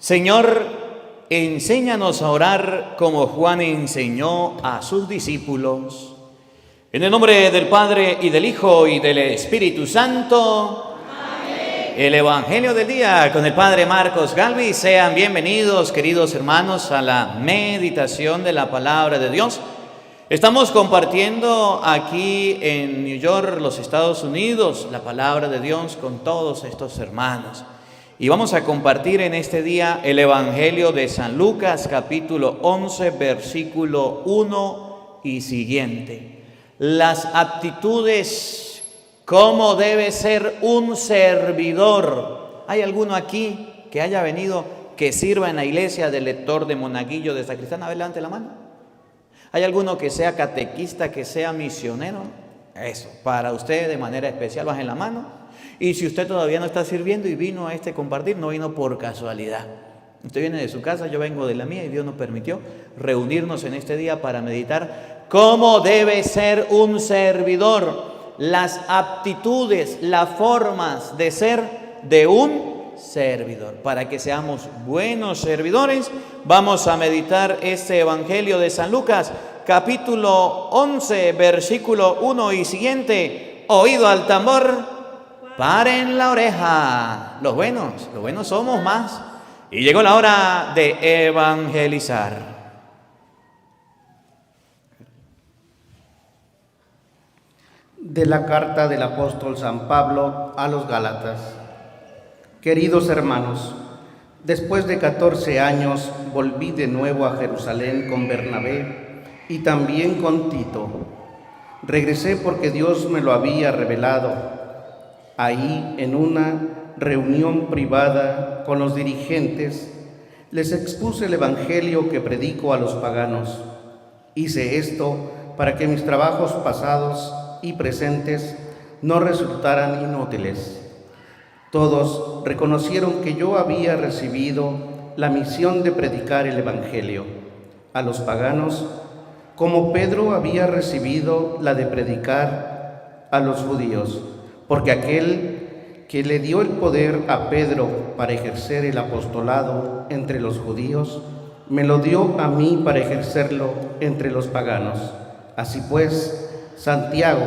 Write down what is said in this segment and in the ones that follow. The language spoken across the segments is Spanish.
Señor, enséñanos a orar como Juan enseñó a sus discípulos. En el nombre del Padre, y del Hijo, y del Espíritu Santo. Amén. El Evangelio del día con el Padre Marcos Galvis. Sean bienvenidos, queridos hermanos, a la meditación de la Palabra de Dios. Estamos compartiendo aquí en New York, los Estados Unidos, la Palabra de Dios con todos estos hermanos. Y vamos a compartir en este día el Evangelio de San Lucas, capítulo 11, versículo 1 y siguiente. Las aptitudes, cómo debe ser un servidor. ¿Hay alguno aquí que haya venido, que sirva en la iglesia de lector, de monaguillo, de sacristán? A ver, levante la mano. ¿Hay alguno que sea catequista, que sea misionero? Eso, para usted de manera especial, bajen la mano. Y si usted todavía no está sirviendo y vino a compartir, no vino por casualidad. Usted viene de su casa, yo vengo de la mía y Dios nos permitió reunirnos en este día para meditar cómo debe ser un servidor, las aptitudes, las formas de ser de un servidor. Para que seamos buenos servidores, vamos a meditar este Evangelio de San Lucas, capítulo 11, versículo 1 y siguiente. Oído al tambor, paren la oreja. Los buenos somos más. Y llegó la hora de evangelizar. De la carta del apóstol San Pablo a los Gálatas. Queridos hermanos, después de 14 años volví de nuevo a Jerusalén con Bernabé y también con Tito. Regresé porque Dios me lo había revelado. Ahí, en una reunión privada con los dirigentes, les expuse el evangelio que predico a los paganos. Hice esto para que mis trabajos pasados y presentes no resultaran inútiles. Todos reconocieron que yo había recibido la misión de predicar el evangelio a los paganos, como Pedro había recibido la de predicar a los judíos. Porque aquel que le dio el poder a Pedro para ejercer el apostolado entre los judíos, me lo dio a mí para ejercerlo entre los paganos. Así pues, Santiago,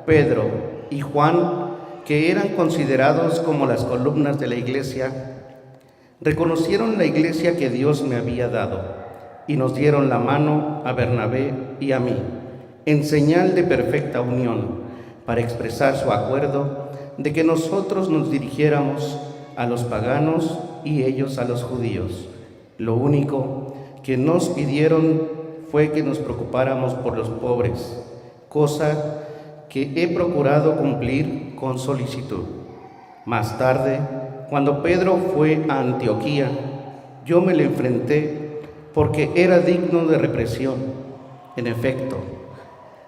Pedro y Juan, que eran considerados como las columnas de la iglesia, reconocieron la iglesia que Dios me había dado y nos dieron la mano a Bernabé y a mí, en señal de perfecta unión, para expresar su acuerdo de que nosotros nos dirigiéramos a los paganos y ellos a los judíos. Lo único que nos pidieron fue que nos preocupáramos por los pobres, cosa que he procurado cumplir con solicitud. Más tarde, cuando Pedro fue a Antioquía, yo me le enfrenté porque era digno de represión. En efecto,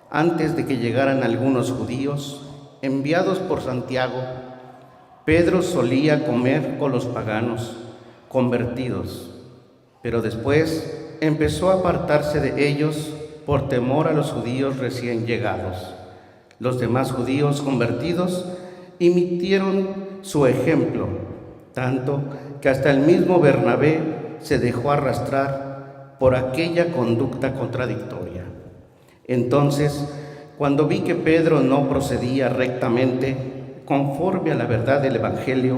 antes de que llegaran algunos judíos, enviados por Santiago, Pedro solía comer con los paganos convertidos, pero después empezó a apartarse de ellos por temor a los judíos recién llegados. Los demás judíos convertidos imitieron su ejemplo, tanto que hasta el mismo Bernabé se dejó arrastrar por aquella conducta contradictoria. Entonces, cuando vi que Pedro no procedía rectamente, conforme a la verdad del Evangelio,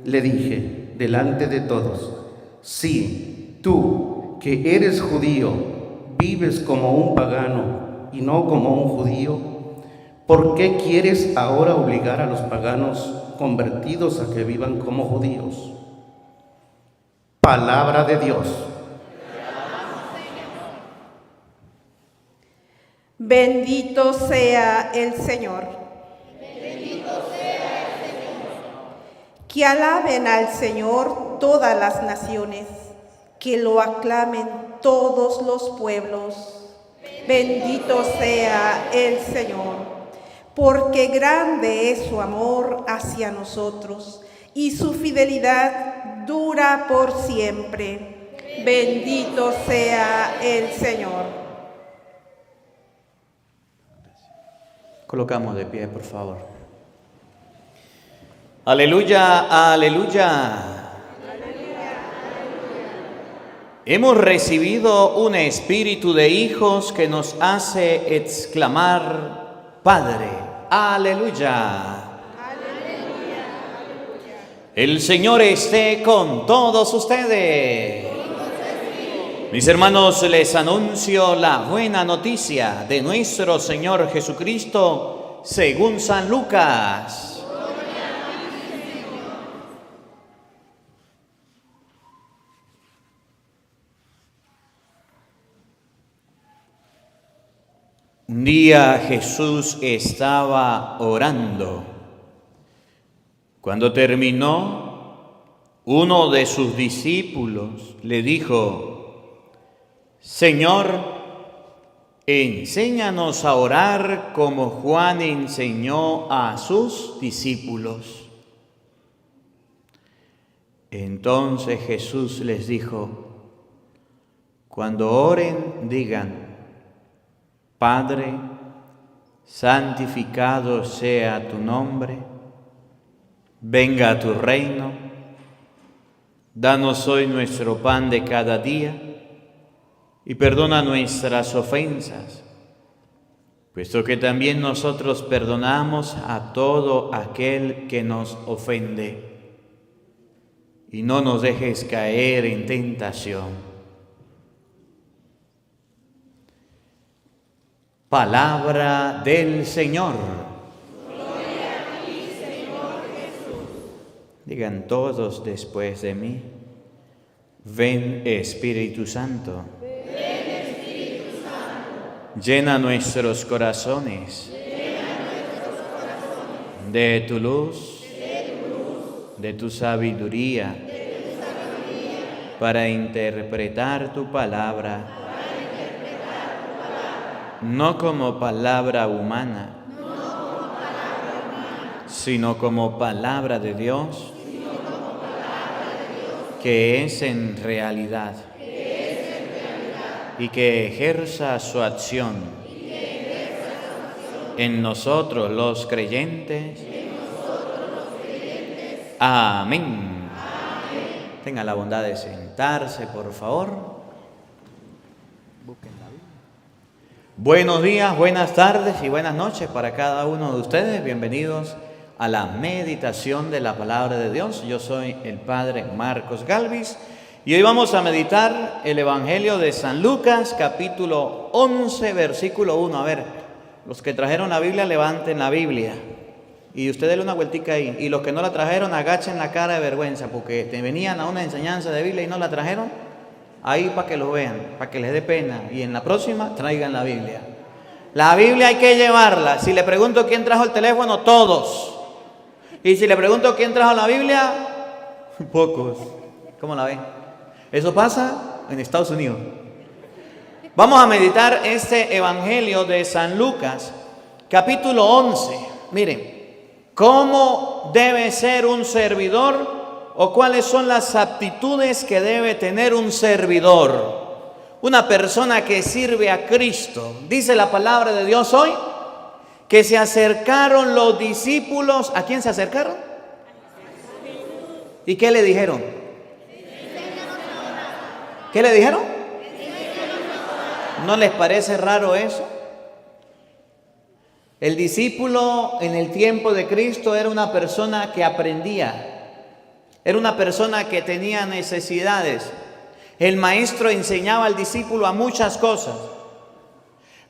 le dije, delante de todos: sí, tú, que eres judío, vives como un pagano y no como un judío, ¿por qué quieres ahora obligar a los paganos convertidos a que vivan como judíos? Palabra de Dios. Bendito sea el Señor. Bendito sea el Señor. Que alaben al Señor todas las naciones, que lo aclamen todos los pueblos. Bendito sea el Señor, porque grande es su amor hacia nosotros y su fidelidad dura por siempre. Bendito sea el Señor. Colocamos de pie, por favor. Aleluya, aleluya. Aleluya, aleluya. hemos recibido un espíritu de hijos que nos hace exclamar, Padre, aleluya. Aleluya. El Señor esté con todos ustedes. Mis hermanos, les anuncio la buena noticia de nuestro Señor Jesucristo según San Lucas. Un día Jesús estaba orando. Cuando terminó, uno de sus discípulos le dijo, Señor, enséñanos a orar como Juan enseñó a sus discípulos. Entonces Jesús les dijo, cuando oren, digan, Padre, santificado sea tu nombre, venga tu reino, danos hoy nuestro pan de cada día y perdona nuestras ofensas, puesto que también nosotros perdonamos a todo aquel que nos ofende. Y no nos dejes caer en tentación. Palabra del Señor. Gloria a ti, Señor Jesús. Digan todos después de mí, ven Espíritu Santo. Ven Espíritu Santo. Llena nuestros corazones. De tu luz. De tu sabiduría. Para interpretar tu palabra. No como palabra humana, sino como palabra de Dios, que es en realidad, y que ejerza su acción en nosotros los creyentes. Amén. Tenga la bondad de sentarse, por favor. Buenos días, buenas tardes y buenas noches para cada uno de ustedes. Bienvenidos a la meditación de la palabra de Dios. Yo soy el Padre Marcos Galvis y hoy vamos a meditar el Evangelio de San Lucas, capítulo 11, versículo 1. A ver, los que trajeron la Biblia, levanten la Biblia y usted denle una vueltica ahí. Y los que no la trajeron, agachen la cara de vergüenza porque te venían a una enseñanza de Biblia y no la trajeron. Ahí para que lo vean, para que les dé pena. Y en la próxima traigan la Biblia. La Biblia hay que llevarla. Si le pregunto quién trajo el teléfono, todos. Y si le pregunto quién trajo la Biblia, pocos. ¿Cómo la ven? Eso pasa en Estados Unidos. Vamos a meditar este Evangelio de San Lucas, capítulo 11. Miren, ¿cómo debe ser un servidor? ¿O cuáles son las aptitudes que debe tener un servidor? Una persona que sirve a Cristo. Dice la palabra de Dios hoy que se acercaron los discípulos. ¿A quién se acercaron? ¿Y qué le dijeron? ¿Qué le dijeron? ¿No les parece raro eso? El discípulo en el tiempo de Cristo era una persona que aprendía. Era una persona que tenía necesidades. El maestro enseñaba al discípulo a muchas cosas.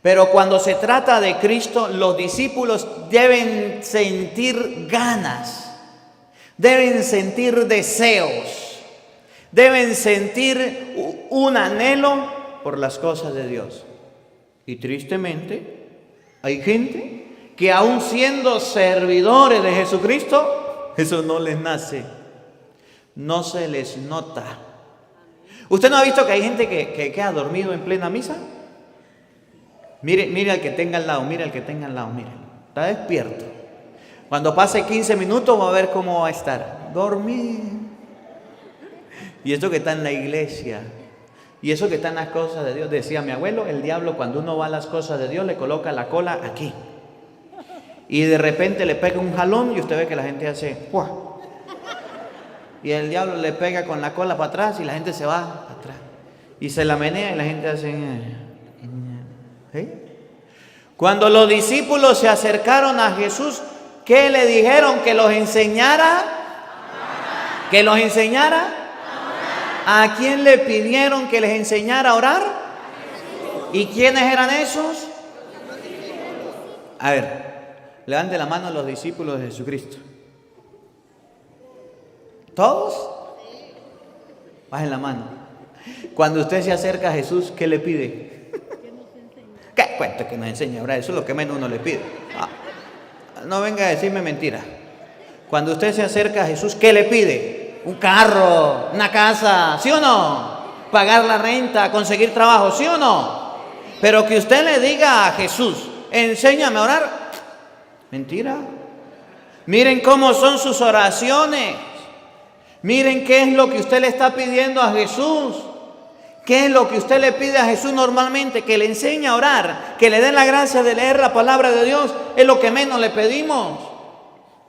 Pero cuando se trata de Cristo, los discípulos deben sentir ganas, deben sentir deseos, deben sentir un anhelo por las cosas de Dios. Y tristemente, hay gente que aún siendo servidores de Jesucristo, eso no les nace. No se les nota. ¿Usted no ha visto que hay gente que queda dormido en plena misa? Mire al que tenga al lado, mire al que tenga al lado, mire. Está despierto. Cuando pase 15 minutos va a ver cómo va a estar. Dormido. Y eso que está en la iglesia. Y eso que está en las cosas de Dios. Decía mi abuelo, el diablo cuando uno va a las cosas de Dios le coloca la cola aquí. Y de repente le pega un jalón y usted ve que la gente hace ¡pua! Y el diablo le pega con la cola para atrás y la gente se va para atrás. y se la menea y la gente hace... ¿Sí? Cuando los discípulos se acercaron a Jesús, ¿qué le dijeron? ¿Que los enseñara? ¿Que los enseñara? ¿A quién le pidieron que les enseñara a orar? ¿Y quiénes eran esos? A ver, levante la mano los discípulos de Jesucristo. ¿Todos? Bajen la mano. Cuando usted se acerca a Jesús, ¿qué le pide? ¿Qué cuenta que nos enseñe a orar? Eso es lo que menos uno le pide. No venga a decirme mentira. Cuando usted se acerca a Jesús, ¿qué le pide? Un carro, una casa, ¿sí o no? Pagar la renta, conseguir trabajo, ¿sí o no? Pero que usted le diga a Jesús, enséñame a orar. Mentira. Miren cómo son sus oraciones. Miren qué es lo que usted le está pidiendo a Jesús. ¿Qué es lo que usted le pide a Jesús normalmente? Que le enseñe a orar, que le dé la gracia de leer la palabra de Dios. Es lo que menos le pedimos.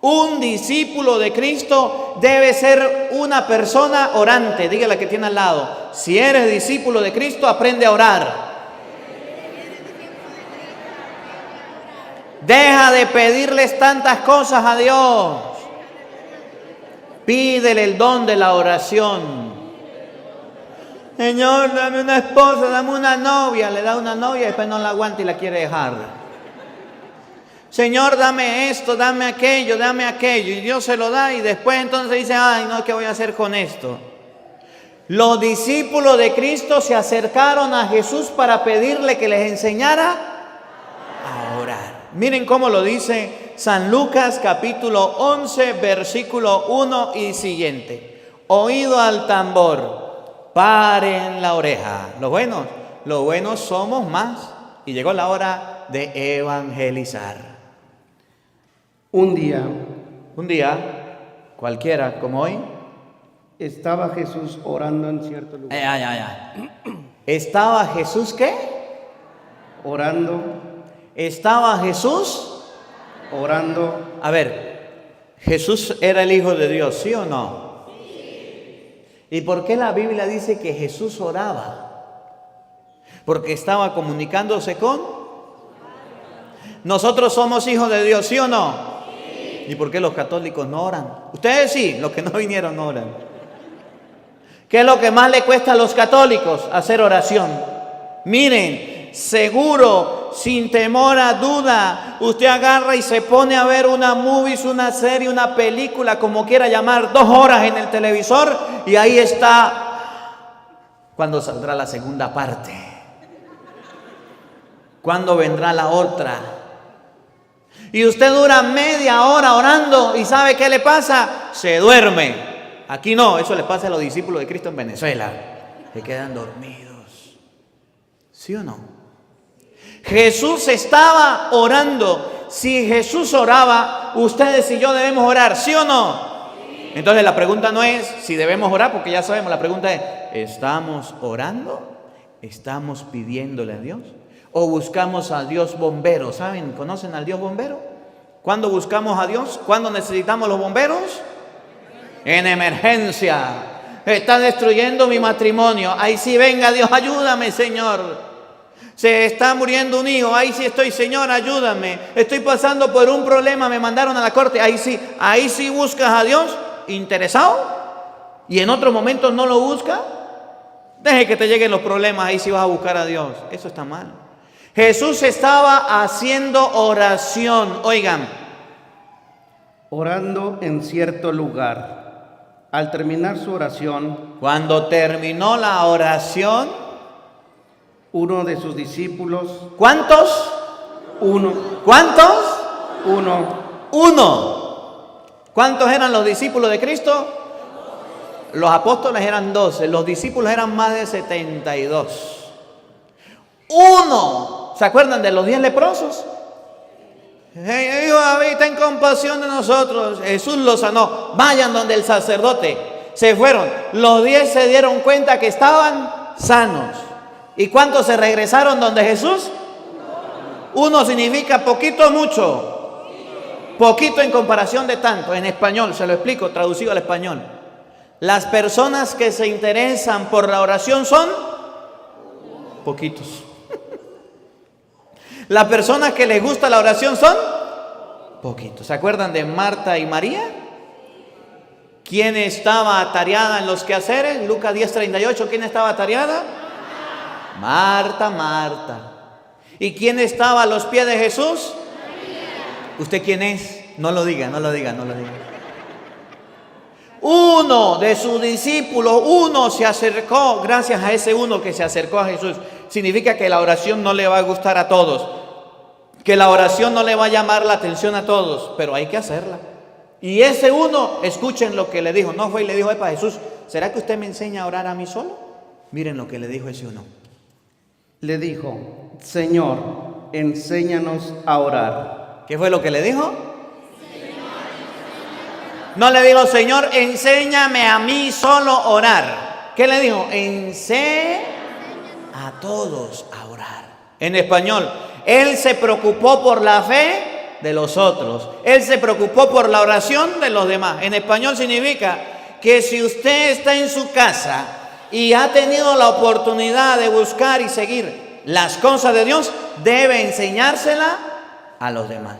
Un discípulo de Cristo debe ser una persona orante. Dígale que tiene al lado. Si eres discípulo de Cristo, aprende a orar. Deja de pedirles tantas cosas a Dios. Pídele el don de la oración. Señor, dame una esposa, dame una novia. Le da una novia y después no la aguanta y la quiere dejar. Señor, dame esto, dame aquello. Y Dios se lo da y después entonces dice, ay, no, ¿qué voy a hacer con esto? Los discípulos de Cristo se acercaron a Jesús para pedirle que les enseñara a orar. Miren cómo lo dice San Lucas capítulo 11, versículo 1 y siguiente. Oído al tambor, paren la oreja. Los buenos somos más. Y llegó la hora de evangelizar. Un día cualquiera como hoy, estaba Jesús orando en cierto lugar. ¿Estaba Jesús qué? Orando. ¿Estaba Jesús? Orando. A ver, ¿Jesús era el Hijo de Dios, sí o no? Sí. ¿Y por qué la Biblia dice que Jesús oraba? Porque estaba comunicándose con... ¿Nosotros somos hijos de Dios, sí o no? Sí. ¿Y por qué los católicos no oran? Ustedes sí, los que no vinieron no oran. ¿Qué es lo que más le cuesta a los católicos? Hacer oración. Miren, seguro, sin temor a duda, usted agarra y se pone a ver una movies, una serie, una película, como quiera llamar, 2 horas en el televisor y ahí está. ¿Cuándo saldrá la segunda parte? ¿Cuándo vendrá la otra? Y usted dura media hora orando y ¿sabe qué le pasa? Se duerme. Aquí no, eso le pasa a los discípulos de Cristo en Venezuela. Se quedan dormidos. ¿Sí o no? Jesús estaba orando. Si Jesús oraba, ustedes y yo debemos orar, ¿sí o no? Entonces la pregunta no es si debemos orar, porque ya sabemos, la pregunta es, ¿estamos orando? ¿Estamos pidiéndole a Dios? ¿O buscamos a Dios bombero? ¿Saben? ¿Conocen al Dios bombero? ¿Cuándo buscamos a Dios? ¿Cuándo necesitamos los bomberos? En emergencia. Está destruyendo mi matrimonio. Ahí sí, venga Dios, ayúdame, Señor. Se está muriendo un hijo. Ahí sí estoy, Señor, ayúdame. Estoy pasando por un problema, me mandaron a la corte. Ahí sí buscas a Dios interesado. Y en otros momentos no lo busca. Deje que te lleguen los problemas, ahí sí vas a buscar a Dios. Eso está mal. Jesús estaba haciendo oración. Oigan. Orando en cierto lugar. Al terminar su oración, cuando terminó la oración, uno de sus discípulos. ¿Cuántos? Uno. ¿Cuántos? Uno. ¿Cuántos eran los discípulos de Cristo? Los apóstoles eran 12, los discípulos eran más de 72. Uno. ¿Se acuerdan de los 10 leprosos? Hijo David, ten compasión de nosotros. Jesús los sanó. Vayan donde el sacerdote. Se fueron. Los 10 se dieron cuenta que estaban sanos. ¿Y cuántos se regresaron donde Jesús? Uno significa poquito o mucho. Poquito en comparación de tanto. En español, se lo explico, traducido al español. Las personas que se interesan por la oración son poquitos. Las personas que les gusta la oración son poquitos. ¿Se acuerdan de Marta y María? ¿Quién estaba atareada en los quehaceres? Lucas 10:38. ¿Quién estaba atareada? Marta, Marta. ¿Y quién estaba a los pies de Jesús? ¿Usted quién es? No lo diga, no lo diga, no lo diga. Uno de sus discípulos, uno se acercó. Gracias a ese uno que se acercó a Jesús, significa que la oración no le va a gustar a todos, que la oración no le va a llamar la atención a todos, pero hay que hacerla. Y ese uno, escuchen lo que le dijo. No fue y le dijo: epa, Jesús, ¿será que usted me enseña a orar a mí solo? Miren lo que le dijo ese uno. Le dijo: Señor, enséñanos a orar. ¿Qué fue lo que le dijo? No le dijo: Señor, enséñame a mí solo a orar. ¿Qué le dijo? Enséñame a todos a orar. En español, Él se preocupó por la fe de los otros. Él se preocupó por la oración de los demás. En español significa que si usted está en su casa y ha tenido la oportunidad de buscar y seguir las cosas de Dios, debe enseñársela a los demás.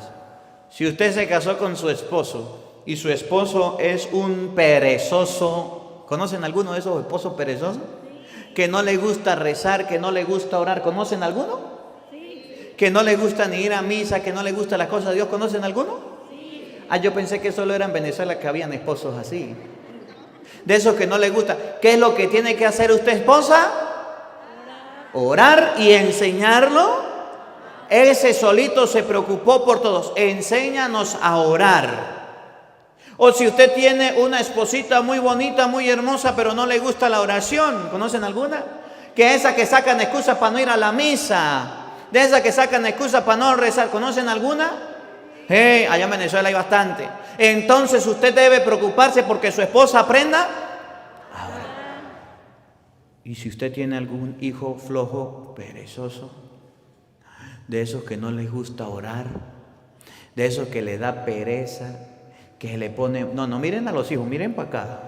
Si usted se casó con su esposo y su esposo es un perezoso, ¿conocen alguno de esos esposos perezosos? Que no le gusta rezar, que no le gusta orar. ¿Conocen alguno? Que no le gusta ni ir a misa, que no le gusta las cosas de Dios. ¿Conocen alguno? Yo pensé que solo era en Venezuela que habían esposos así. De esos que no le gusta. ¿Qué es lo que tiene que hacer usted, esposa? Orar y enseñarlo. Ese solito se preocupó por todos. Enséñanos a orar. O si usted tiene una esposita muy bonita, muy hermosa, pero no le gusta la oración. ¿Conocen alguna? Que esa que sacan excusas para no ir a la misa. De esas que sacan excusas para no rezar. ¿Conocen alguna? Allá en Venezuela hay bastante. Entonces usted debe preocuparse porque su esposa aprenda a orar. Y si usted tiene algún hijo flojo, perezoso, de esos que no les gusta orar, de esos que le da pereza, que le pone... No, miren a los hijos, miren para acá.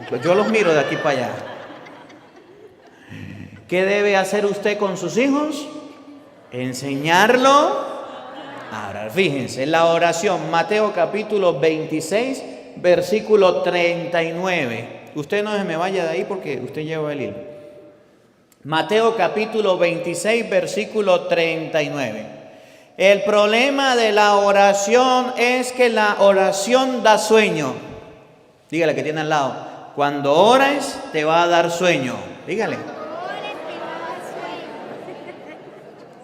Pues yo los miro de aquí para allá. ¿Qué debe hacer usted con sus hijos? Enseñarlo a orar. Fíjense, la oración, Mateo capítulo 26, versículo 39. Usted no se me vaya de ahí porque usted lleva el hilo. Mateo capítulo 26, versículo 39. El problema de la oración es que la oración da sueño. Dígale que tiene al lado: cuando ores te va a dar sueño. Dígale.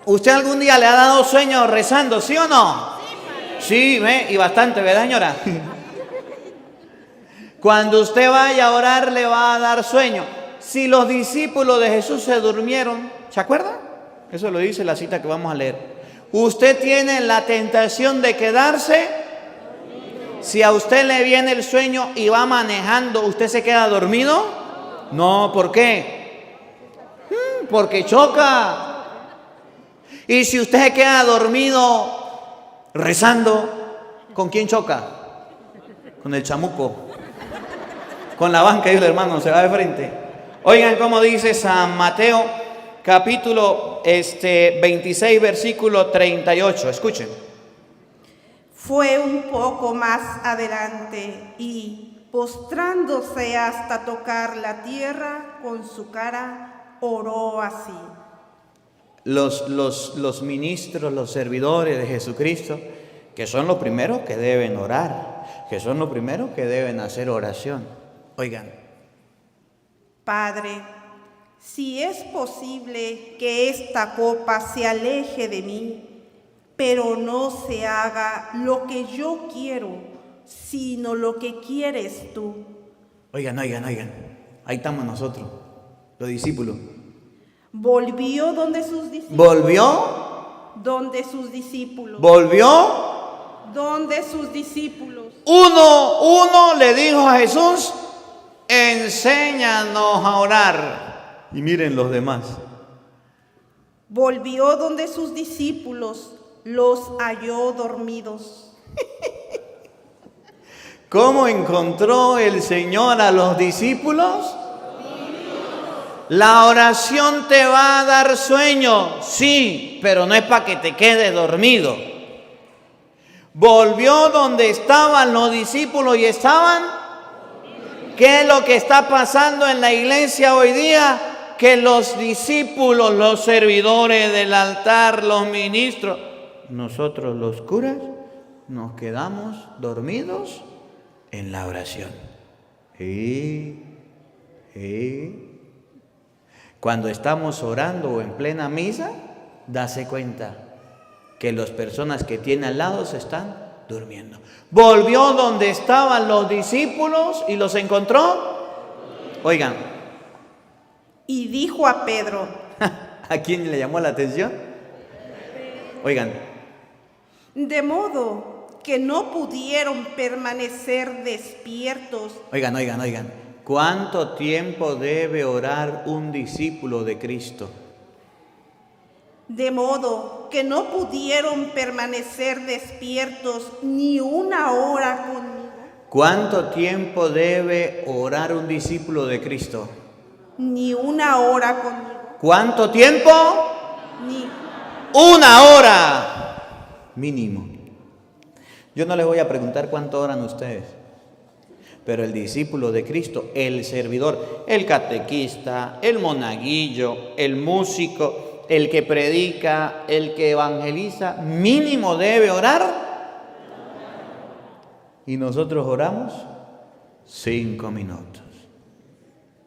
¿Usted algún día le ha dado sueño rezando, sí o no? Sí, y bastante, ¿verdad, señora? Cuando usted vaya a orar le va a dar sueño. Si los discípulos de Jesús se durmieron, ¿se acuerdan? Eso lo dice la cita que vamos a leer. ¿Usted tiene la tentación de quedarse? Si a usted le viene el sueño y va manejando, ¿usted se queda dormido? No, ¿por qué? Porque choca. Y si usted se queda dormido rezando, ¿con quién choca? Con el chamuco. Con la banca, y el hermano se va de frente. Oigan cómo dice San Mateo, capítulo 26, versículo 38. Escuchen. Fue un poco más adelante y, postrándose hasta tocar la tierra con su cara, oró así. Los ministros, los servidores de Jesucristo, que son los primeros que deben orar, que son los primeros que deben hacer oración. Oigan. Padre, si es posible que esta copa se aleje de mí, pero no se haga lo que yo quiero, sino lo que quieres tú. Oigan. Ahí estamos nosotros, los discípulos. Volvió donde sus discípulos. ¿Volvió? Donde sus discípulos. ¿Volvió? Donde sus discípulos. Uno le dijo a Jesús: enséñanos a orar. Y miren los demás. Volvió donde sus discípulos, los halló dormidos. ¿Cómo encontró el Señor a los discípulos? La oración te va a dar sueño, sí, pero no es para que te quedes dormido. Volvió donde estaban los discípulos y estaban. ¿Qué es lo que está pasando en la iglesia hoy día? Que los discípulos, los servidores del altar, los ministros, nosotros los curas, nos quedamos dormidos en la oración. Cuando estamos orando o en plena misa, dase cuenta que las personas que tiene al lado se están durmiendo. Volvió donde estaban los discípulos y los encontró. Oigan. Y dijo a Pedro. ¿A quién le llamó la atención? Oigan. De modo que no pudieron permanecer despiertos. Oigan. ¿Cuánto tiempo debe orar un discípulo de Cristo? De modo que no pudieron permanecer despiertos ni una hora conmigo. ¿Cuánto tiempo debe orar un discípulo de Cristo? Ni una hora conmigo. ¿Cuánto tiempo? Ni una hora mínimo. Yo no les voy a preguntar cuánto oran ustedes, pero el discípulo de Cristo, el servidor, el catequista, el monaguillo, el músico, el que predica, el que evangeliza, mínimo debe orar. Y nosotros oramos 5 minutos.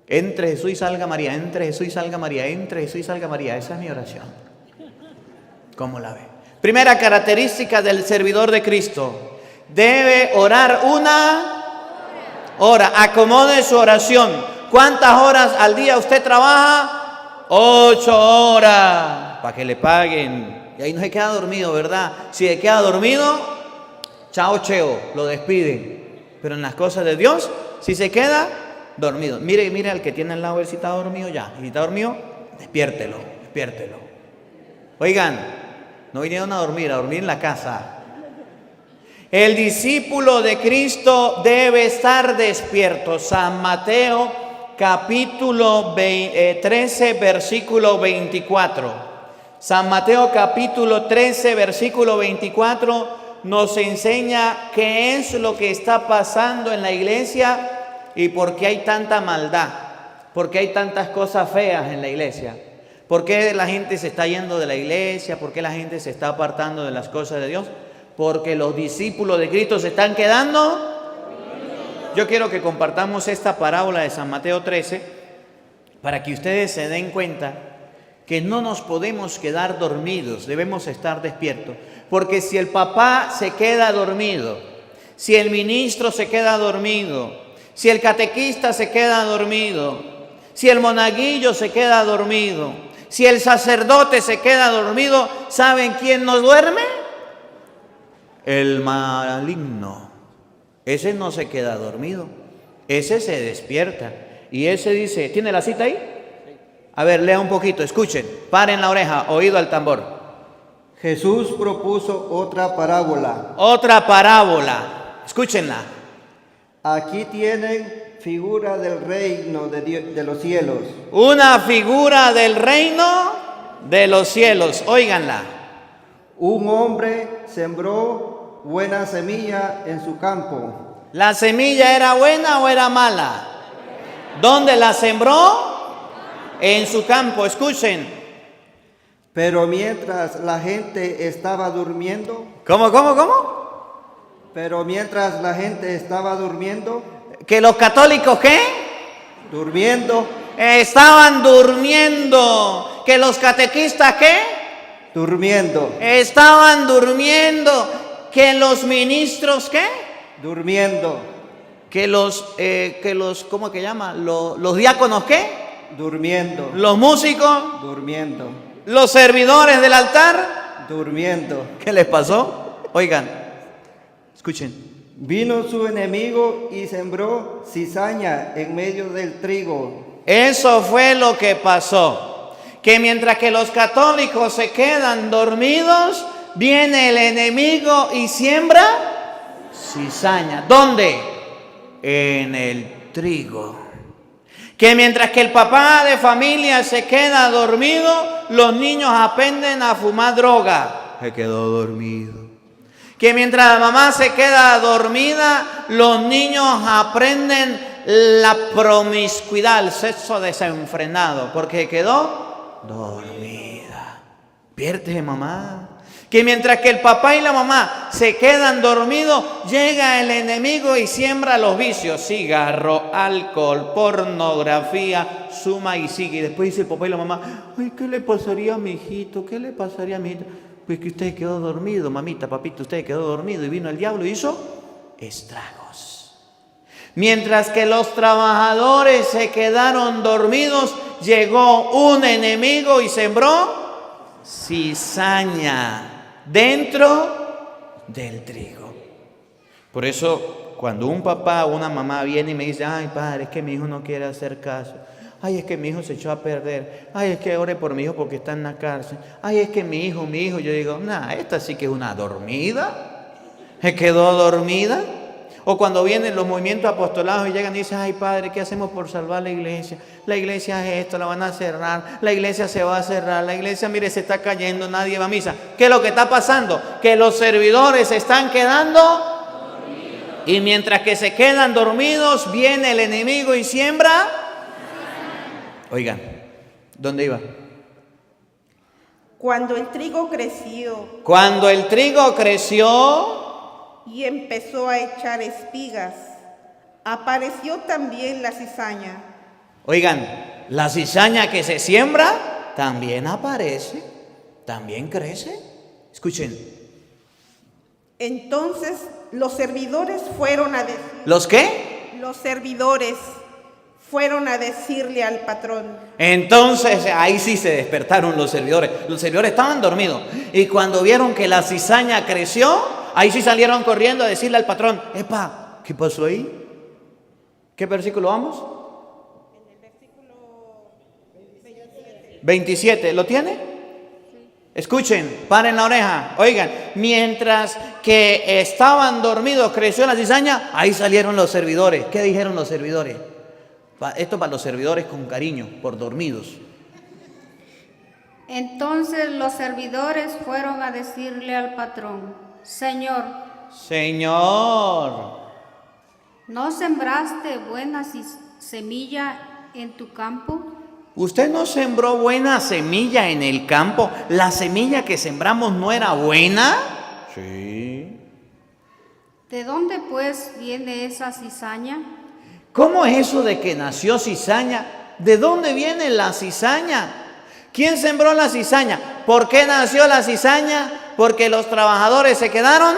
Entre Jesús y salga María, entre Jesús y salga María, entre Jesús y salga María. Esa es mi oración. ¿Cómo la ve? Primera característica del servidor de Cristo. Debe orar una hora. Acomode su oración. ¿Cuántas horas al día usted trabaja? 8 horas. Para que le paguen. Y ahí no se queda dormido, ¿verdad? Si se queda dormido, chao cheo, lo despiden. Pero en las cosas de Dios, si se queda dormido. Mire al que tiene al lado, a ver si está dormido ya. Y si está dormido, despiértelo. Oigan, no vinieron a dormir en la casa. El discípulo de Cristo debe estar despierto. San Mateo capítulo 13, versículo 24. San Mateo capítulo 13, versículo 24 nos enseña qué es lo que está pasando en la iglesia y por qué hay tanta maldad, por qué hay tantas cosas feas en la iglesia, por qué la gente se está yendo de la iglesia, por qué la gente se está apartando de las cosas de Dios. Porque los discípulos de Cristo se están quedando. Yo quiero que compartamos esta parábola de San Mateo 13 para que ustedes se den cuenta que no nos podemos quedar dormidos, debemos estar despiertos. Porque si el papá se queda dormido, si el ministro se queda dormido, si el catequista se queda dormido, si el monaguillo se queda dormido, si el sacerdote se queda dormido, ¿saben quién nos duerme? El maligno. Ese no se queda dormido, ese se despierta. Y ese dice, ¿tiene la cita ahí? A ver, lea un poquito, escuchen, paren la oreja, oído al tambor. Jesús propuso otra parábola. Otra parábola, escúchenla. Aquí tienen figura del reino de los cielos. Una figura del reino de los cielos, óiganla. Un hombre sembró buena semilla en su campo. ¿La semilla era buena o era mala? ¿Dónde la sembró? En su campo, escuchen. Pero mientras la gente estaba durmiendo. ¿Cómo? Pero mientras la gente estaba durmiendo. ¿Que los católicos qué? Durmiendo. Estaban durmiendo. ¿Que los catequistas qué? Durmiendo. Estaban durmiendo. ¿Que los ministros qué? Durmiendo. ¿Que los ¿cómo que llama? ¿Los diáconos qué? Durmiendo. ¿Los músicos? Durmiendo. ¿Los servidores del altar? Durmiendo. ¿Qué les pasó? Oigan, escuchen. Vino su enemigo y sembró cizaña en medio del trigo. Eso fue lo que pasó. Que mientras que los católicos se quedan dormidos, viene el enemigo y siembra cizaña. ¿Dónde? En el trigo. Que mientras que el papá de familia se queda dormido, los niños aprenden a fumar droga. Se quedó dormido. Que mientras la mamá se queda dormida, los niños aprenden la promiscuidad, el sexo desenfrenado, porque quedó dormida. Pierde mamá. Que mientras que el papá y la mamá se quedan dormidos, llega el enemigo y siembra los vicios: cigarro, alcohol, pornografía, suma y sigue. Y después dice el papá y la mamá: ay, ¿qué le pasaría a mi hijito? ¿Qué le pasaría a mi hijito? Pues que usted quedó dormido, mamita, papito, usted quedó dormido, y vino el diablo y hizo estragos. Mientras que los trabajadores se quedaron dormidos, llegó un enemigo y sembró cizaña dentro del trigo. Por eso, cuando un papá o una mamá viene y me dice: ay, padre, es que mi hijo no quiere hacer caso. Ay, es que mi hijo se echó a perder. Ay, es que ore por mi hijo porque está en la cárcel. Ay, es que mi hijo. Yo digo: nah, esta sí que es una dormida. Se quedó dormida. O cuando vienen los movimientos apostolados y llegan y dicen: ay, padre, ¿qué hacemos por salvar la iglesia? La iglesia es esto, la van a cerrar. La iglesia se va a cerrar. La iglesia, mire, se está cayendo, nadie va a misa. ¿Qué es lo que está pasando? Que los servidores se están quedando dormidos. Y mientras que se quedan dormidos, viene el enemigo y siembra. Oigan, ¿dónde iba? Cuando el trigo creció. Cuando el trigo creció Y empezó a echar espigas, apareció también la cizaña. Oigan, la cizaña que se siembra también aparece, también crece. Escuchen. Entonces los servidores fueron a decir. ¿Los qué? Los servidores fueron a decirle al patrón. Entonces ahí sí se despertaron los servidores. Los servidores estaban dormidos. Y cuando vieron que la cizaña creció, ahí sí salieron corriendo a decirle al patrón: epa, ¿qué pasó ahí? ¿Qué versículo vamos? En el versículo 27. ¿Lo tiene? Sí. Escuchen, paren la oreja. Oigan, mientras que estaban dormidos, creció la cizaña, ahí salieron los servidores. ¿Qué dijeron los servidores? Esto para los servidores con cariño, por dormidos. Entonces los servidores fueron a decirle al patrón: Señor, ¿no sembraste buena semilla en tu campo? ¿Usted no sembró buena semilla en el campo? ¿La semilla que sembramos no era buena? Sí. ¿De dónde pues viene esa cizaña? ¿Cómo es eso de que nació cizaña? ¿De dónde viene la cizaña? ¿Quién sembró la cizaña? ¿Por qué nació la cizaña? Porque los trabajadores se quedaron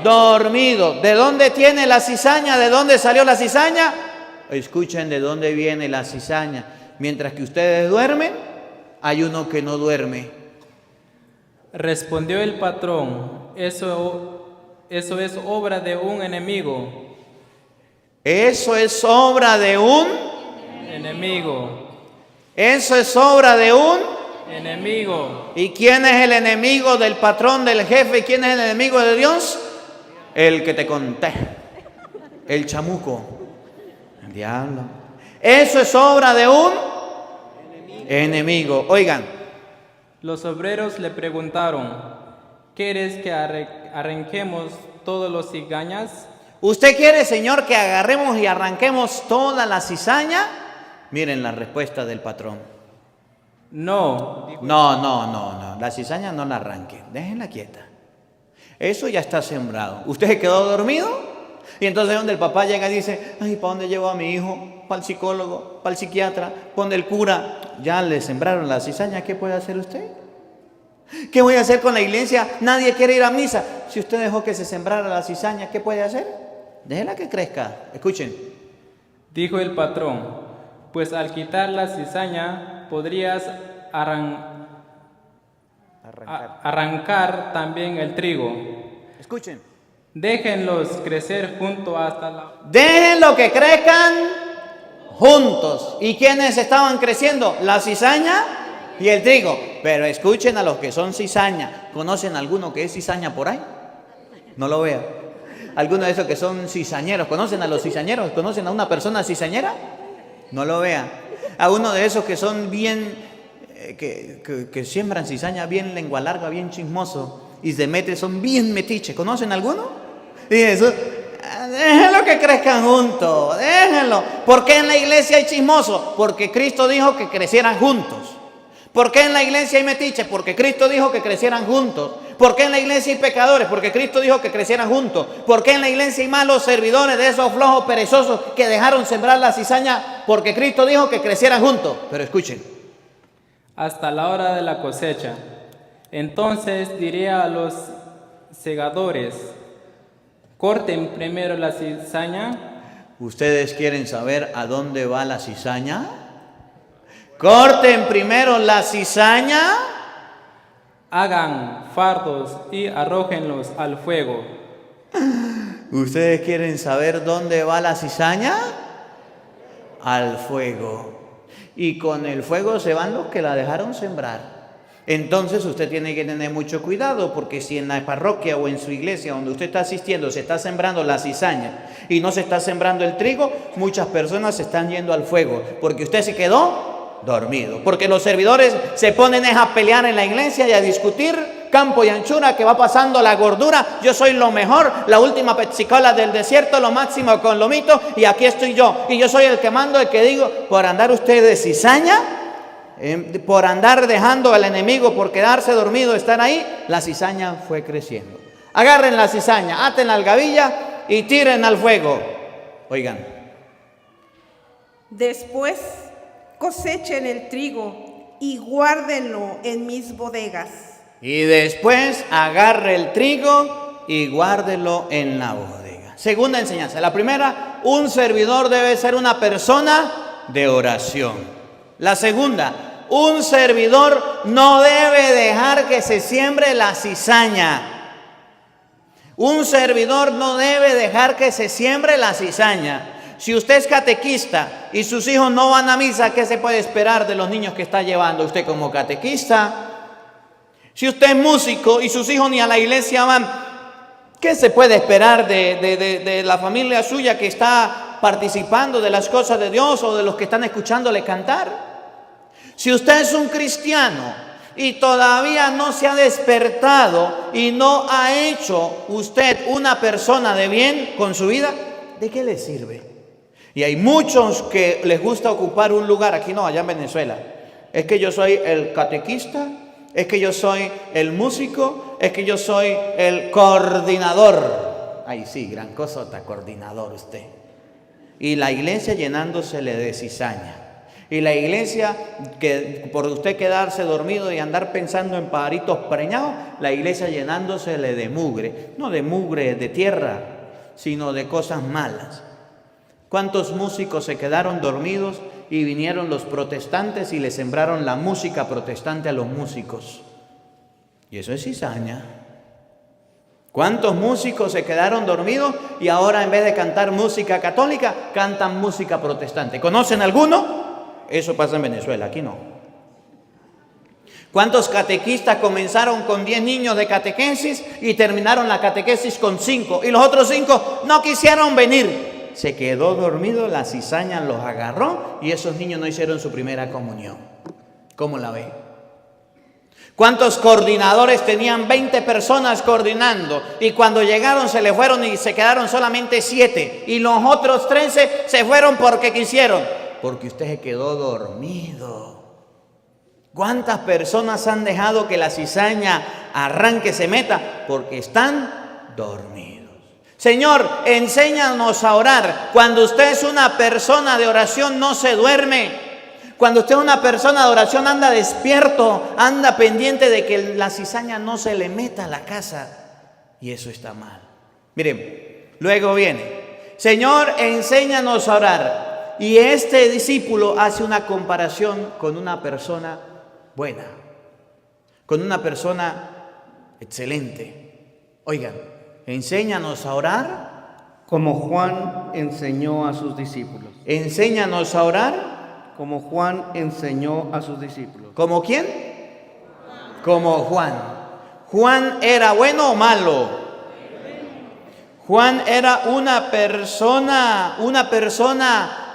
dormidos. ¿De dónde tiene la cizaña? ¿De dónde salió la cizaña? Escuchen de dónde viene la cizaña. Mientras que ustedes duermen, hay uno que no duerme. Respondió el patrón: eso es obra de un enemigo. Eso es obra de un enemigo. Eso es obra de un enemigo. ¿Y quién es el enemigo del patrón, del jefe? ¿Y quién es el enemigo de Dios? El que te conté. El chamuco. El diablo. Eso es obra de un enemigo. Oigan. Los obreros le preguntaron: ¿quieres que arranquemos todos los cizañas? ¿Usted quiere, Señor, que agarremos y arranquemos toda la cizaña? Miren la respuesta del patrón. No. No. La cizaña no la arranque. Déjenla quieta. Eso ya está sembrado. ¿Usted se quedó dormido? Y entonces donde el papá llega y dice: ay, ¿para dónde llevo a mi hijo? ¿Para el psicólogo? ¿Para el psiquiatra? ¿Para donde el cura? Ya le sembraron la cizaña. ¿Qué puede hacer usted? ¿Qué voy a hacer con la iglesia? Nadie quiere ir a misa. Si usted dejó que se sembrara la cizaña, ¿qué puede hacer? Déjela que crezca. Escuchen. Dijo el patrón: pues al quitar la cizaña podrías arrancar también el trigo. Escuchen. Déjenlos crecer juntos hasta la... Déjenlo que crezcan juntos. ¿Y quiénes estaban creciendo? La cizaña y el trigo. Pero escuchen a los que son cizaña. ¿Conocen alguno que es cizaña por ahí? No lo vean. ¿Alguno de esos que son cizañeros? ¿Conocen a los cizañeros? ¿Conocen a una persona cizañera? No lo vea. A uno de esos que son bien, que siembran cizaña, bien lengua larga, bien chismoso, y se mete, son bien metiches. ¿Conocen alguno? Y eso, déjenlo que crezcan juntos, déjenlo. ¿Por qué en la iglesia hay chismosos? Porque Cristo dijo que crecieran juntos. ¿Por qué en la iglesia hay metiches? Porque Cristo dijo que crecieran juntos. ¿Por qué en la iglesia hay pecadores? Porque Cristo dijo que crecieran juntos. ¿Por qué en la iglesia hay malos servidores de esos flojos perezosos que dejaron sembrar la cizaña? Porque Cristo dijo que crecieran juntos. Pero escuchen. Hasta la hora de la cosecha. Entonces diría a los segadores: corten primero la cizaña. ¿Ustedes quieren saber a dónde va la cizaña? Corten primero la cizaña. Hagan fardos y arrójenlos al fuego. ¿Ustedes quieren saber dónde va la cizaña? Al fuego. Y con el fuego se van los que la dejaron sembrar. Entonces usted tiene que tener mucho cuidado, porque si en la parroquia o en su iglesia donde usted está asistiendo se está sembrando la cizaña y no se está sembrando el trigo, muchas personas se están yendo al fuego porque usted se quedó dormido. Porque los servidores se ponen a pelear en la iglesia y a discutir campo y anchura, que va pasando la gordura. Yo soy lo mejor, la última pepsicola del desierto, lo máximo con lomito, y aquí estoy yo. Y yo soy el que mando, el que digo. Por andar usted de cizaña, por andar dejando al enemigo, por quedarse dormido, estar ahí, la cizaña fue creciendo. Agarren la cizaña, aten la algabilla y tiren al fuego. Oigan. Después cosechen el trigo y guárdenlo en mis bodegas. Y después agarre el trigo y guárdelo en la bodega. Segunda enseñanza. La primera, un servidor debe ser una persona de oración. La segunda, un servidor no debe dejar que se siembre la cizaña. Un servidor no debe dejar que se siembre la cizaña. Si usted es catequista y sus hijos no van a misa, ¿qué se puede esperar de los niños que está llevando usted como catequista? Si usted es músico y sus hijos ni a la iglesia van, ¿qué se puede esperar de la familia suya que está participando de las cosas de Dios o de los que están escuchándole cantar? Si usted es un cristiano y todavía no se ha despertado y no ha hecho usted una persona de bien con su vida, ¿de qué le sirve? Y hay muchos que les gusta ocupar un lugar, aquí no, allá en Venezuela. Es que yo soy el catequista, es que yo soy el músico, es que yo soy el coordinador. Ay, sí, gran cosota, coordinador usted. Y la iglesia llenándosele de cizaña. Y la iglesia, que por usted quedarse dormido y andar pensando en pajaritos preñados, la iglesia llenándosele de mugre. No de mugre de tierra, sino de cosas malas. ¿Cuántos músicos se quedaron dormidos y vinieron los protestantes y le sembraron la música protestante a los músicos? Y eso es cizaña. ¿Cuántos músicos se quedaron dormidos y ahora en vez de cantar música católica, cantan música protestante? ¿Conocen alguno? Eso pasa en Venezuela, aquí no. ¿Cuántos catequistas comenzaron con 10 niños de catequesis y terminaron la catequesis con 5? Y los otros 5 no quisieron venir. Se quedó dormido, la cizaña los agarró y esos niños no hicieron su primera comunión. ¿Cómo la ve? ¿Cuántos coordinadores tenían? 20 personas coordinando y cuando llegaron se le fueron y se quedaron solamente 7 y los otros 13 se fueron porque quisieron, porque usted se quedó dormido. ¿Cuántas personas han dejado que la cizaña arranque, se meta? Porque están dormidos. Señor, enséñanos a orar. Cuando usted es una persona de oración, no se duerme. Cuando usted es una persona de oración, anda despierto, anda pendiente de que la cizaña no se le meta a la casa. Y eso está mal. Miren, luego viene: Señor, enséñanos a orar. Y este discípulo hace una comparación con una persona buena, con una persona excelente. Oigan, enséñanos a orar como Juan enseñó a sus discípulos. Enséñanos a orar como Juan enseñó a sus discípulos. ¿Como quién? Como Juan. ¿Juan era bueno o malo? Juan era una persona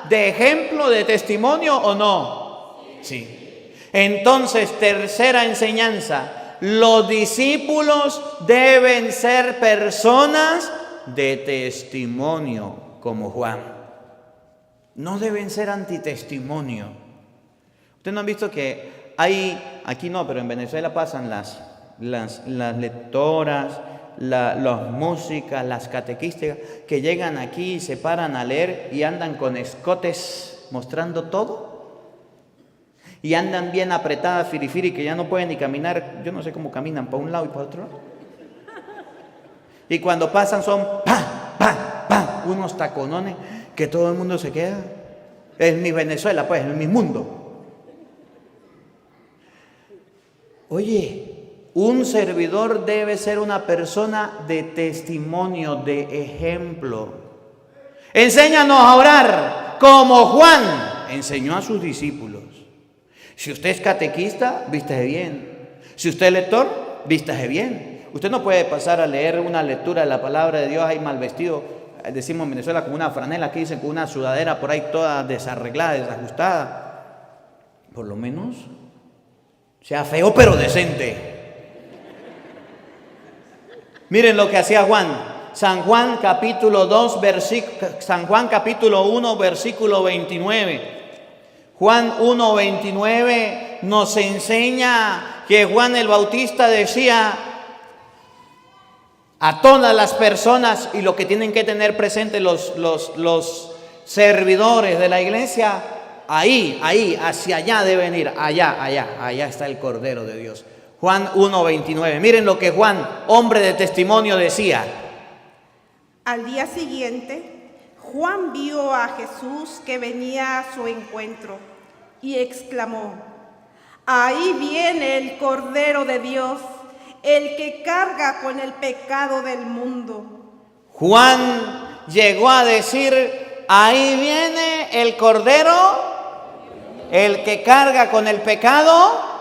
de ejemplo, de testimonio o no? Sí. Entonces, tercera enseñanza, los discípulos deben ser personas de testimonio como Juan. No deben ser antitestimonio. Ustedes no han visto que hay, aquí no, pero en Venezuela pasan las lectoras, las músicas, las catequísticas, que llegan aquí y se paran a leer y andan con escotes mostrando todo. Y andan bien apretadas, firifiri, que ya no pueden ni caminar. Yo no sé cómo caminan, para un lado y para otro. Y cuando pasan son unos taconones que todo el mundo se queda. Es mi Venezuela, pues, es mi mundo. Oye, un servidor debe ser una persona de testimonio, de ejemplo. Enséñanos a orar como Juan enseñó a sus discípulos. Si usted es catequista, vístase bien. Si usted es lector, vístase bien. Usted no puede pasar a leer una lectura de la palabra de Dios ahí mal vestido, decimos en Venezuela, con una franela, aquí dicen con una sudadera por ahí toda desarreglada, desajustada. Por lo menos sea feo pero decente. Miren lo que hacía Juan. San Juan capítulo 1, versículo 29. Juan 1:29 nos enseña que Juan el Bautista decía a todas las personas, y lo que tienen que tener presente los servidores de la iglesia, ahí, hacia allá deben ir, allá está el Cordero de Dios. Juan 1:29. Miren lo que Juan, hombre de testimonio, decía. Al día siguiente, Juan vio a Jesús que venía a su encuentro y exclamó: ahí viene el Cordero de Dios, el que carga con el pecado del mundo. Juan llegó a decir: ahí viene el Cordero, el que carga con el pecado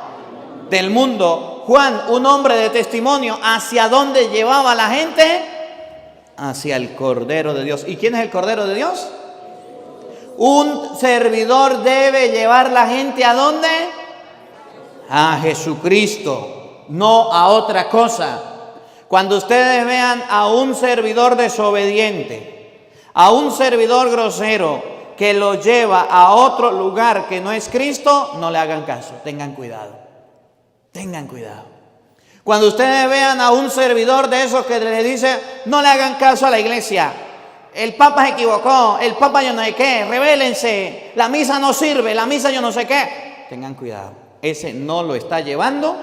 del mundo. Juan, un hombre de testimonio, ¿hacia dónde llevaba a la gente? Hacia el Cordero de Dios. ¿Y quién es el Cordero de Dios? Un servidor debe llevar la gente ¿a dónde? A Jesucristo, no a otra cosa. Cuando ustedes vean a un servidor desobediente, a un servidor grosero que lo lleva a otro lugar que no es Cristo, no le hagan caso, tengan cuidado. Tengan cuidado. Cuando ustedes vean a un servidor de esos que le dice: no le hagan caso a la iglesia, el Papa se equivocó, el Papa yo no sé qué, rebélense, la misa no sirve, la misa yo no sé qué, tengan cuidado. Ese no lo está llevando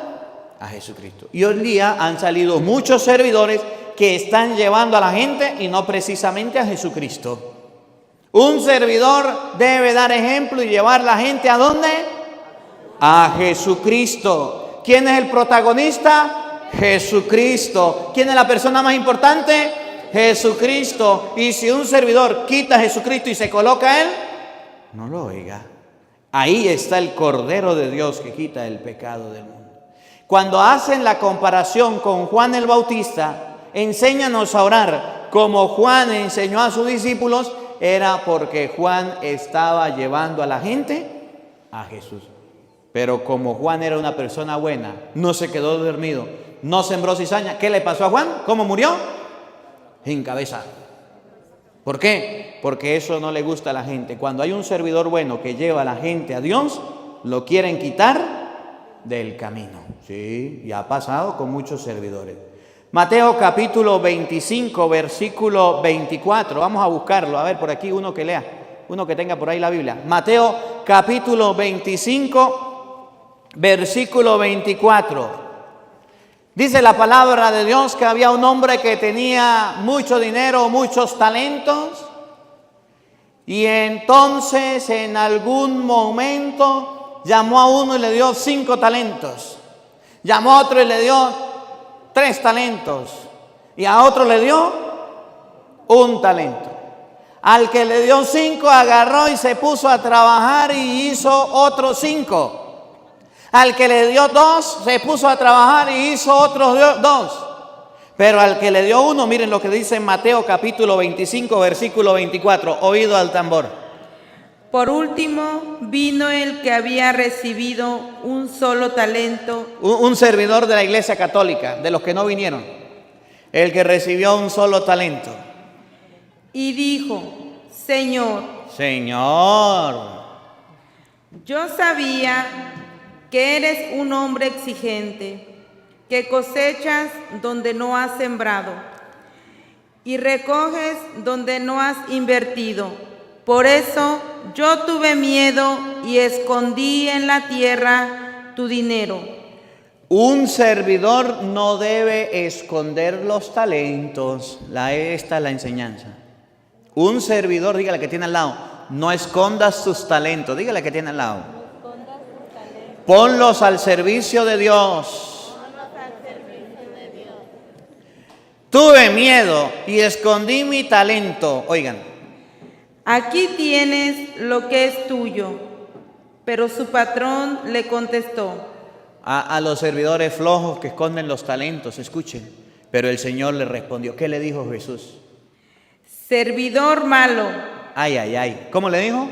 a Jesucristo. Y hoy día han salido muchos servidores que están llevando a la gente y no precisamente a Jesucristo. Un servidor debe dar ejemplo y llevar a la gente ¿a dónde? A Jesucristo. ¿Quién es el protagonista? Jesucristo. ¿Quién es la persona más importante? Jesucristo. Y si un servidor quita a Jesucristo y se coloca a él, no lo oiga. Ahí está el Cordero de Dios que quita el pecado del mundo. Cuando hacen la comparación con Juan el Bautista, enséñanos a orar como Juan enseñó a sus discípulos, era porque Juan estaba llevando a la gente a Jesús. Pero como Juan era una persona buena, no se quedó dormido, no sembró cizaña. ¿Qué le pasó a Juan? ¿Cómo murió? Sin cabeza. ¿Por qué? Porque eso no le gusta a la gente. Cuando hay un servidor bueno que lleva a la gente a Dios, lo quieren quitar del camino. Sí, y ha pasado con muchos servidores. Mateo capítulo 25, versículo 24. Vamos a buscarlo. A ver, por aquí uno que lea, uno que tenga por ahí la Biblia. Mateo capítulo 25, versículo 24. Dice la palabra de Dios que había un hombre que tenía mucho dinero, muchos talentos, y entonces en algún momento llamó a uno y le dio 5 talentos, llamó a otro y le dio 3 talentos, y a otro le dio 1 talento. Al que le dio 5 agarró y se puso a trabajar y hizo otros 5. Al que le dio 2 se puso a trabajar y hizo otros 2. Pero al que le dio 1, miren lo que dice en Mateo capítulo 25, versículo 24. Oído al tambor. Por último, vino el que había recibido un solo talento. Un servidor de la Iglesia Católica, de los que no vinieron. El que recibió un solo talento. Y dijo: Señor, yo sabía que eres un hombre exigente, que cosechas donde no has sembrado y recoges donde no has invertido. Por eso yo tuve miedo y escondí en la tierra tu dinero. Un servidor no debe esconder los talentos. Esta es la enseñanza. Un servidor, dígale que tiene al lado, no escondas tus talentos. Dígale que tiene al lado. Ponlos al servicio de Dios. Tuve miedo y escondí mi talento. Oigan. Aquí tienes lo que es tuyo. Pero su patrón le contestó. A los servidores flojos que esconden los talentos, escuchen. Pero el Señor le respondió. ¿Qué le dijo Jesús? Servidor malo. Ay, ay, ay. ¿Cómo le dijo?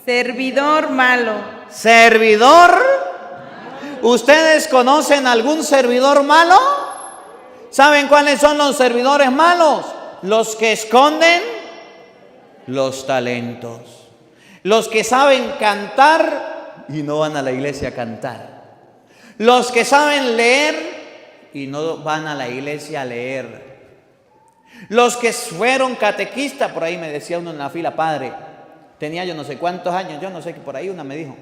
Servidor malo. ¿Servidor? ¿Ustedes conocen algún servidor malo? ¿Saben cuáles son los servidores malos? Los que esconden los talentos. Los que saben cantar y no van a la iglesia a cantar. Los que saben leer y no van a la iglesia a leer. Los que fueron catequistas, por ahí me decía uno en la fila, padre, tenía yo no sé cuántos años, yo no sé, que por ahí una me dijo,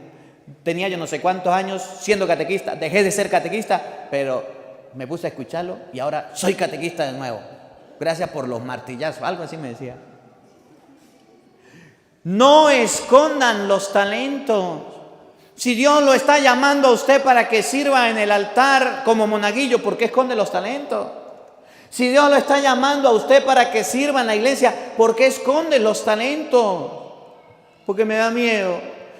tenía yo no sé cuántos años siendo catequista, dejé de ser catequista, pero me puse a escucharlo y ahora soy catequista de nuevo. Gracias por los martillazos, algo así me decía. No escondan los talentos. Si Dios lo está llamando a usted para que sirva en el altar como monaguillo, ¿por qué esconde los talentos? Si Dios lo está llamando a usted para que sirva en la iglesia, ¿por qué esconde los talentos? Porque me da miedo,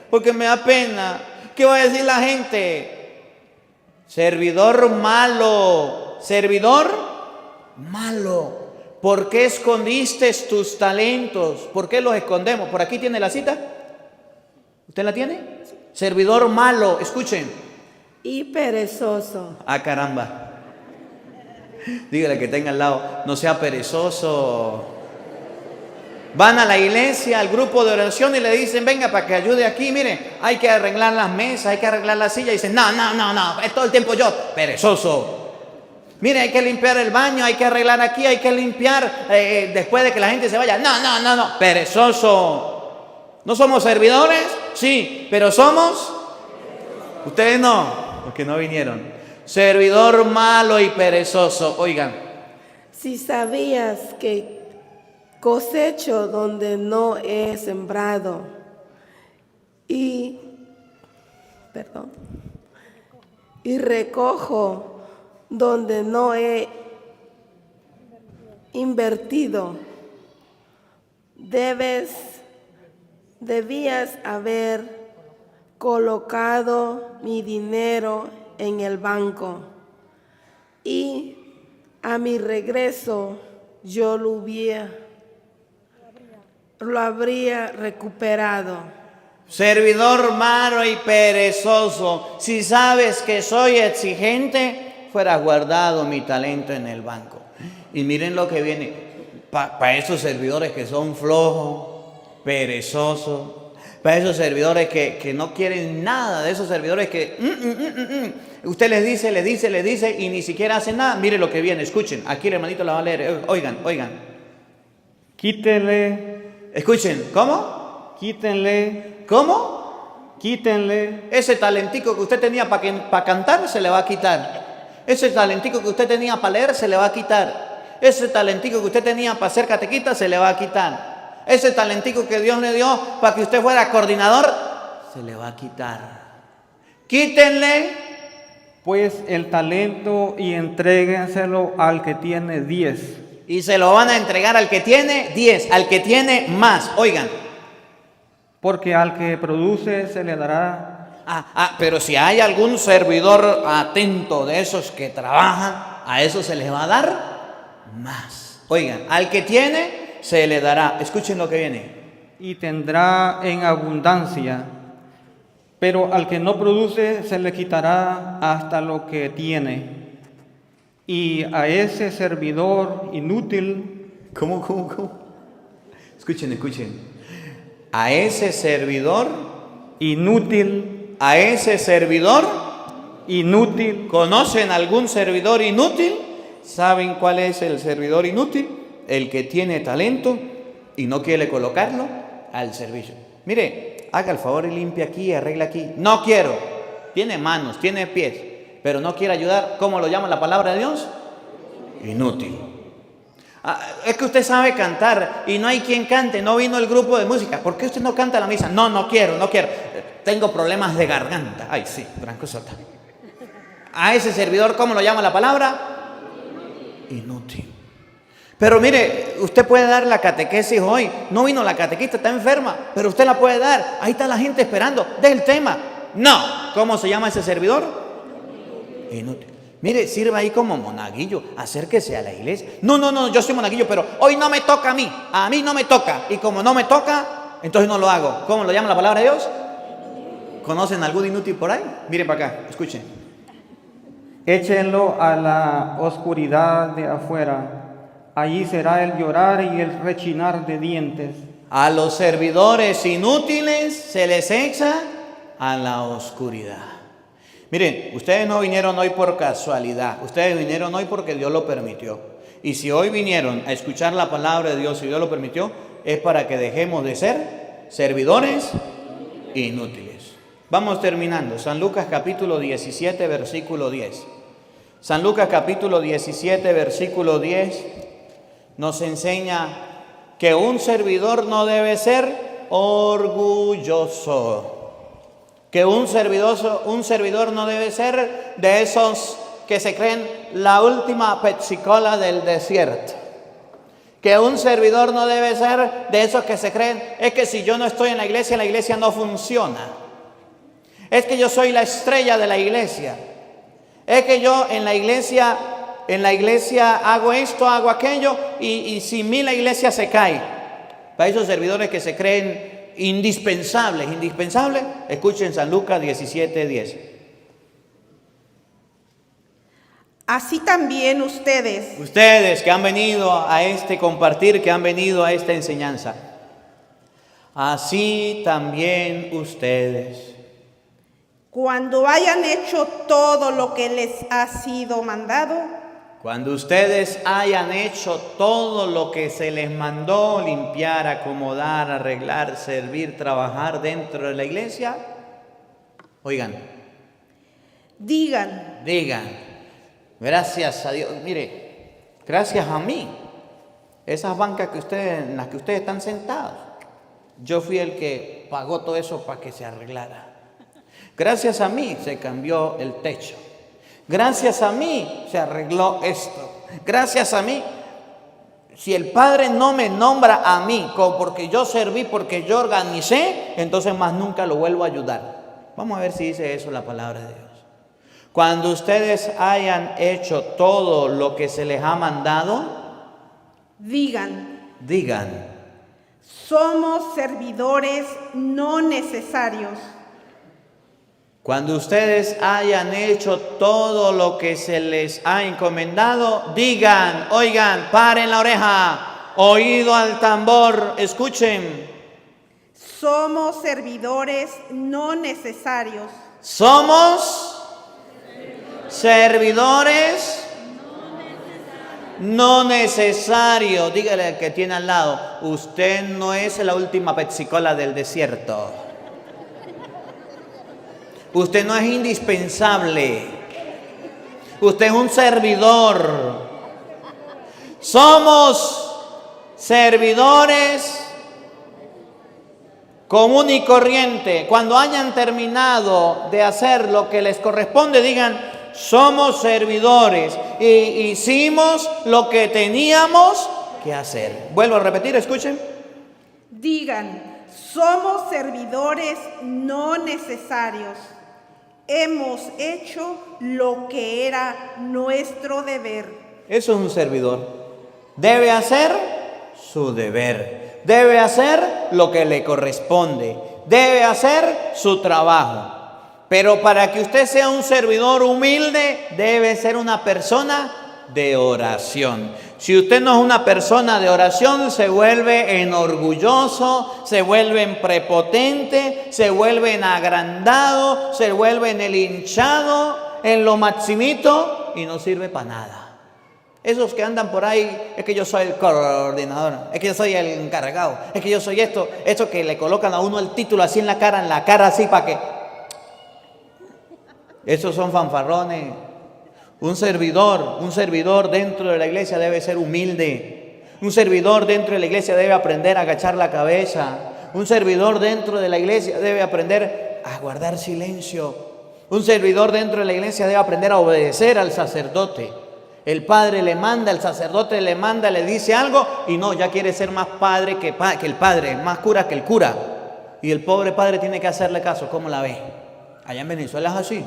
porque me da pena. ¿Qué va a decir la gente? Servidor malo, servidor malo. ¿Por qué escondiste tus talentos? ¿Por qué los escondemos? ¿Por aquí tiene la cita? ¿Usted la tiene? Servidor malo, escuchen. Y perezoso. Ah, caramba. Dígale que tenga al lado, no sea perezoso. Van a la iglesia, al grupo de oración y le dicen, venga para que ayude aquí, mire, hay que arreglar las mesas, hay que arreglar la silla. Y dicen, no, es todo el tiempo yo, perezoso. Mire, hay que limpiar el baño, hay que arreglar aquí, hay que limpiar después de que la gente se vaya. No, perezoso. ¿No somos servidores? Sí, pero somos. Ustedes no, porque no vinieron. Servidor malo y perezoso. Oigan. Si sabías que cosecho donde no he sembrado y recojo donde no he invertido, debías haber colocado mi dinero en el banco y a mi regreso yo lo habría recuperado. Servidor malo y perezoso, si sabes que soy exigente, fueras guardado mi talento en el banco. Y miren lo que viene, para esos servidores que son flojos, perezosos, para esos servidores que no quieren nada, de esos servidores que usted les dice y ni siquiera hacen nada. Mire lo que viene, escuchen, aquí el hermanito la va a leer, oigan. Quítenle. Escuchen, ¿cómo? Quítenle. ¿Cómo? Quítenle. Ese talentico que usted tenía para cantar se le va a quitar. Ese talentico que usted tenía para leer se le va a quitar. Ese talentico que usted tenía para ser catequista se le va a quitar. Ese talentico que Dios le dio para que usted fuera coordinador se le va a quitar. Quítenle pues el talento y entréguenselo al que tiene 10. Y se lo van a entregar al que tiene 10, al que tiene más. Oigan. Porque al que produce se le dará. Pero si hay algún servidor atento de esos que trabajan, a eso se les va a dar más. Oigan, al que tiene se le dará. Escuchen lo que viene. y tendrá en abundancia, pero al que no produce se le quitará hasta lo que tiene. Y a ese servidor inútil, ¿Cómo? Escuchen. A ese servidor inútil, ¿conocen algún servidor inútil? ¿Saben cuál es el servidor inútil? El que tiene talento y no quiere colocarlo al servicio. Mire, haga el favor y limpia aquí, arregla aquí. No quiero. Tiene manos, tiene pies, pero no quiere ayudar. ¿Cómo lo llama la palabra de Dios? Inútil. Es que usted sabe cantar y no hay quien cante, no vino el grupo de música. ¿Por qué usted no canta la misa? No quiero. Tengo problemas de garganta. Ay, sí, Franco Sota. A ese servidor, ¿cómo lo llama la palabra? Inútil. Pero mire, usted puede dar la catequesis hoy. No vino la catequista, está enferma, pero usted la puede dar. Ahí está la gente esperando. Deje el tema. No. ¿Cómo se llama ese servidor? Inútil. Mire, sirva ahí como monaguillo, acérquese a la iglesia. No, yo soy monaguillo, pero hoy no me toca a mí no me toca. Y como no me toca, entonces no lo hago. ¿Cómo lo llama la palabra de Dios? ¿Conocen algún inútil por ahí? Miren para acá, escuchen. échenlo a la oscuridad de afuera, allí será el llorar y el rechinar de dientes. A los servidores inútiles se les echa a la oscuridad. Miren, ustedes no vinieron hoy por casualidad, ustedes vinieron hoy porque Dios lo permitió. Y si hoy vinieron a escuchar la palabra de Dios y Dios lo permitió, es para que dejemos de ser servidores inútiles. Vamos terminando. San Lucas capítulo 17, versículo 10. San Lucas capítulo 17, versículo 10 nos enseña que un servidor no debe ser orgulloso. Que un servidor no debe ser de esos que se creen la última Pepsi-Cola del desierto. Que un servidor no debe ser de esos que se creen, es que si yo no estoy en la iglesia no funciona. Es que yo soy la estrella de la iglesia. Es que yo en la iglesia hago esto, hago aquello y sin mí la iglesia se cae. Para esos servidores que se creen indispensables, escuchen San Lucas 17:10. Así también Ustedes que han venido a este compartir, que han venido a esta enseñanza. Así también ustedes. Cuando hayan hecho todo lo que les ha sido mandado. Cuando ustedes hayan hecho todo lo que se les mandó, limpiar, acomodar, arreglar, servir, trabajar dentro de la iglesia, oigan. Digan. Gracias a Dios. Mire, gracias a mí. Esas bancas en las que ustedes están sentados, yo fui el que pagó todo eso para que se arreglara. Gracias a mí se cambió el techo. Gracias a mí se arregló esto. Gracias a mí. Si el Padre no me nombra a mí porque yo serví, porque yo organicé, entonces más nunca lo vuelvo a ayudar. Vamos a ver si dice eso la palabra de Dios. Cuando ustedes hayan hecho todo lo que se les ha mandado, digan. Somos servidores no necesarios. Cuando ustedes hayan hecho todo lo que se les ha encomendado, digan, oigan, paren la oreja, oído al tambor, escuchen. Somos servidores no necesarios. Somos servidores no necesarios. Dígale al que tiene al lado, usted no es la última Pepsi-Cola del desierto. Usted no es indispensable. Usted es un servidor. Somos servidores común y corriente. Cuando hayan terminado de hacer lo que les corresponde, digan, somos servidores y hicimos lo que teníamos que hacer. Vuelvo a repetir, escuchen. Digan, somos servidores no necesarios. Hemos hecho lo que era nuestro deber. Eso es un servidor. Debe hacer su deber. Debe hacer lo que le corresponde, debe hacer su trabajo. Pero para que usted sea un servidor humilde, debe ser una persona de oración. Si usted no es una persona de oración, se vuelve enorgulloso, se vuelve prepotente, se vuelve en agrandado, se vuelve en el hinchado, en lo maximito y no sirve para nada. Esos que andan por ahí, es que yo soy el coordinador, es que yo soy el encargado, es que yo soy esto que le colocan a uno el título así en la cara así para que... Esos son fanfarrones. Un servidor dentro de la iglesia debe ser humilde. Un servidor dentro de la iglesia debe aprender a agachar la cabeza. Un servidor dentro de la iglesia debe aprender a guardar silencio. Un servidor dentro de la iglesia debe aprender a obedecer al sacerdote. El padre le manda, el sacerdote le manda, le dice algo y no, ya quiere ser más padre que el padre, más cura que el cura. Y el pobre padre tiene que hacerle caso. ¿Cómo la ve? Allá en Venezuela es así.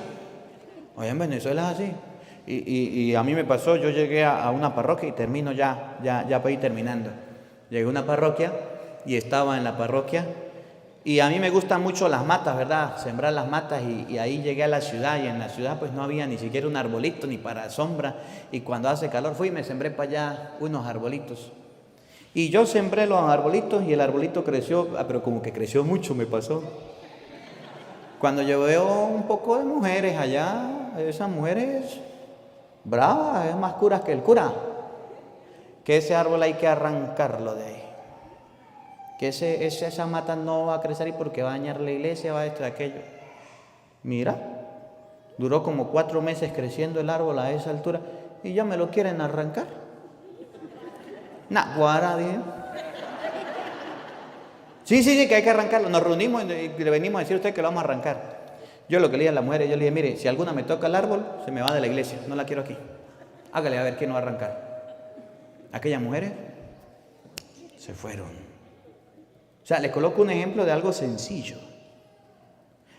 Y a mí me pasó, yo llegué a una parroquia y termino ya para ir terminando. Llegué a una parroquia y estaba en la parroquia y a mí me gustan mucho las matas, ¿verdad? Sembrar las matas y ahí llegué a la ciudad y en la ciudad pues no había ni siquiera un arbolito ni para sombra y cuando hace calor fui y me sembré para allá unos arbolitos. Y yo sembré los arbolitos y el arbolito creció, pero como que creció mucho me pasó. Cuando yo veo un poco de mujeres allá, esas mujeres bravas, es más curas que el cura, que ese árbol hay que arrancarlo de ahí, que esa mata no va a crecer y porque va a dañar la iglesia, va esto y aquello. Mira, duró como 4 meses creciendo el árbol a esa altura y ya me lo quieren arrancar. Naguará, dije. Sí, que hay que arrancarlo. Nos reunimos y le venimos a decir a usted que lo vamos a arrancar. Yo lo que le dije a la mujer, yo le dije, mire, si alguna me toca el árbol, se me va de la iglesia, no la quiero aquí. Hágale a ver quién no va a arrancar. Aquellas mujeres se fueron. O sea, les coloco un ejemplo de algo sencillo.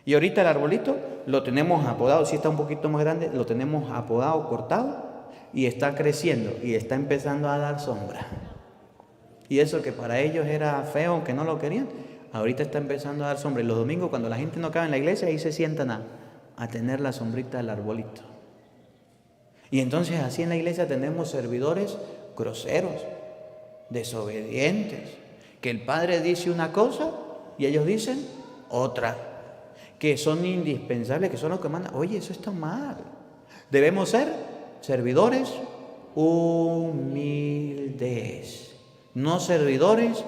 Y ahorita el arbolito lo tenemos apodado, si está un poquito más grande, lo tenemos apodado, cortado, y está creciendo, y está empezando a dar sombra. Y eso que para ellos era feo, que no lo querían, ahorita está empezando a dar sombra. Y los domingos, cuando la gente no cabe en la iglesia, ahí se sientan a tener la sombrita del arbolito. Y entonces así en la iglesia tenemos servidores groseros, desobedientes, que el padre dice una cosa y ellos dicen otra, que son indispensables, que son los que mandan. Oye, eso está mal. Debemos ser servidores humildes, no servidores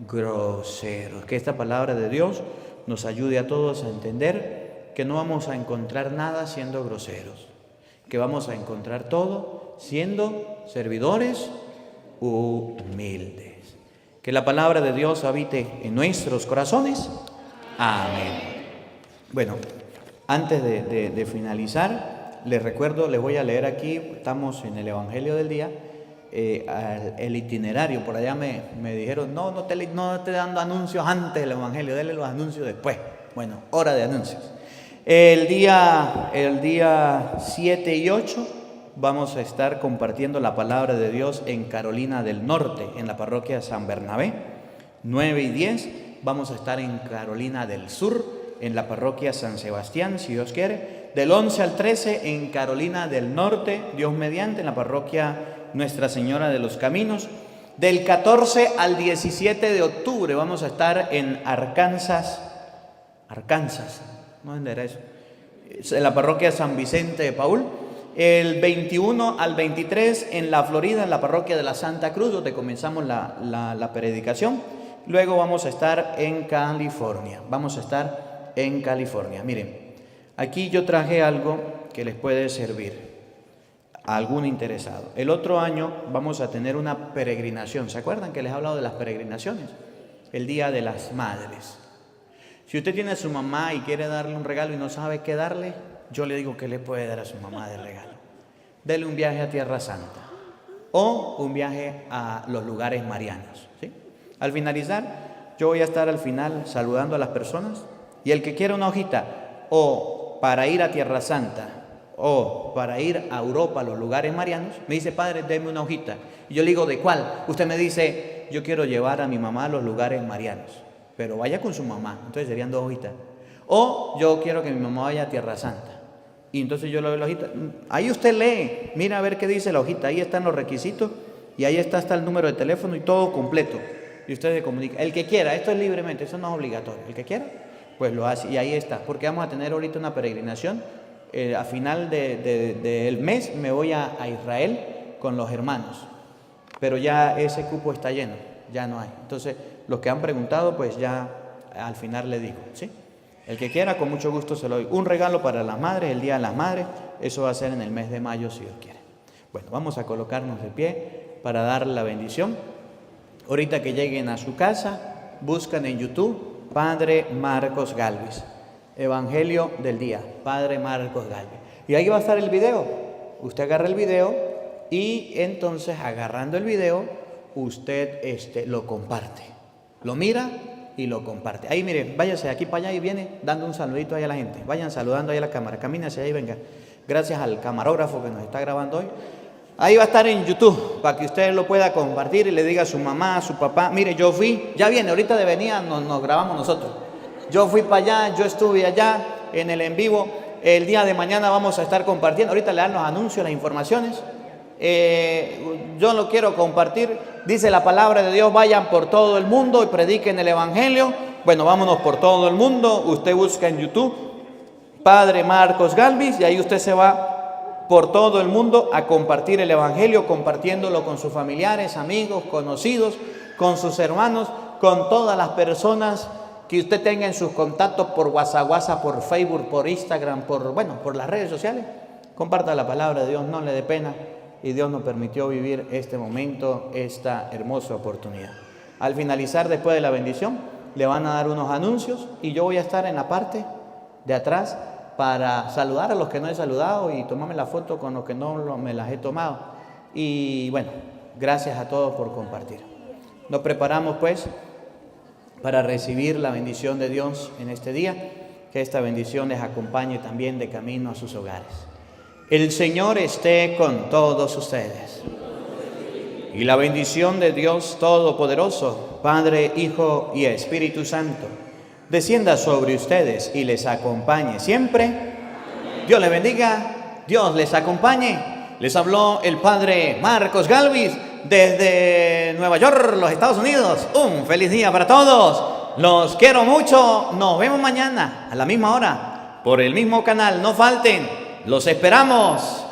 groseros. Que esta palabra de Dios nos ayude a todos a entender que no vamos a encontrar nada siendo groseros, que vamos a encontrar todo siendo servidores humildes. Que la palabra de Dios habite en nuestros corazones. Amén. Bueno, antes de finalizar, les recuerdo, les voy a leer aquí, estamos en el Evangelio del día, el itinerario. Por allá me dijeron, no te dando anuncios antes del Evangelio, denle los anuncios después. Bueno, hora de anuncios. El día 7 y 8 vamos a estar compartiendo la palabra de Dios en Carolina del Norte, en la parroquia San Bernabé. 9 y 10 vamos a estar en Carolina del Sur, en la parroquia San Sebastián, si Dios quiere. Del 11 al 13 en Carolina del Norte, Dios mediante, en la parroquia Nuestra Señora de los Caminos. Del 14 al 17 de octubre vamos a estar en Arkansas, ¿no? ¿Dónde era eso? En la parroquia San Vicente de Paúl. El 21 al 23 en la Florida, en la parroquia de la Santa Cruz, donde comenzamos la predicación. Luego vamos a estar en California. Miren, aquí yo traje algo que les puede servir a algún interesado. El otro año vamos a tener una peregrinación. ¿Se acuerdan que les he hablado de las peregrinaciones? El Día de las Madres. Si usted tiene a su mamá y quiere darle un regalo y no sabe qué darle, yo le digo que le puede dar a su mamá de regalo. Dele un viaje a Tierra Santa o un viaje a los lugares marianos, ¿sí? Al finalizar, yo voy a estar al final saludando a las personas y el que quiera una hojita o para ir a Tierra Santa o para ir a Europa, a los lugares marianos, me dice, padre, deme una hojita. Y yo le digo, ¿de cuál? Usted me dice, yo quiero llevar a mi mamá a los lugares marianos. pero vaya con su mamá, entonces serían 2 hojitas. O yo quiero que mi mamá vaya a Tierra Santa, y entonces yo le doy la hojita. Ahí usted lee, mira a ver qué dice la hojita, ahí están los requisitos, y ahí está hasta el número de teléfono y todo completo. Y usted se comunica. El que quiera, esto es libremente, eso no es obligatorio. El que quiera, pues lo hace, y ahí está, porque vamos a tener ahorita una peregrinación. A final del mes me voy a Israel con los hermanos, pero ya ese cupo está lleno, ya no hay. Entonces, los que han preguntado, pues ya al final le digo, ¿sí? El que quiera, con mucho gusto se lo doy. Un regalo para las madres, el Día de las Madres, eso va a ser en el mes de mayo, si Dios quiere. Bueno, vamos a colocarnos de pie para dar la bendición. Ahorita que lleguen a su casa, buscan en YouTube Padre Marcos Galvis, Evangelio del Día, Padre Marcos Galvis. Y ahí va a estar el video. Usted agarra el video y entonces, agarrando el video, usted lo comparte. Lo mira y lo comparte. Ahí mire, váyase de aquí para allá y viene dando un saludito ahí a la gente. Vayan saludando ahí a la cámara. Camine hacia ahí, venga. Gracias al camarógrafo que nos está grabando hoy. Ahí va a estar en YouTube para que usted lo pueda compartir y le diga a su mamá, a su papá, mire, yo fui, ya viene, ahorita de venida nos grabamos nosotros. Yo fui para allá, yo estuve allá en el en vivo. El día de mañana vamos a estar compartiendo. Ahorita le dan los anuncios, las informaciones. Yo lo quiero compartir. Dice la palabra de Dios, vayan por todo el mundo y prediquen el Evangelio. Bueno, vámonos por todo el mundo. Usted busca en YouTube Padre Marcos Galvis y ahí usted se va por todo el mundo a compartir el Evangelio, compartiéndolo con sus familiares, amigos, conocidos, con sus hermanos, con todas las personas que usted tenga en sus contactos por WhatsApp, por Facebook, por Instagram, por las redes sociales. Comparta la palabra de Dios, no le dé pena, y Dios nos permitió vivir este momento, esta hermosa oportunidad. Al finalizar, después de la bendición, le van a dar unos anuncios y yo voy a estar en la parte de atrás para saludar a los que no he saludado y tomarme la foto con los que no me las he tomado. Y bueno, gracias a todos por compartir. Nos preparamos pues para recibir la bendición de Dios en este día, que esta bendición les acompañe también de camino a sus hogares. El Señor esté con todos ustedes. Y la bendición de Dios Todopoderoso, Padre, Hijo y Espíritu Santo, descienda sobre ustedes y les acompañe siempre. Dios les bendiga, Dios les acompañe. Les habló el Padre Marcos Galvis desde Nueva York, los Estados Unidos. Un feliz día para todos. Los quiero mucho. Nos vemos mañana a la misma hora por el mismo canal. No falten. Los esperamos.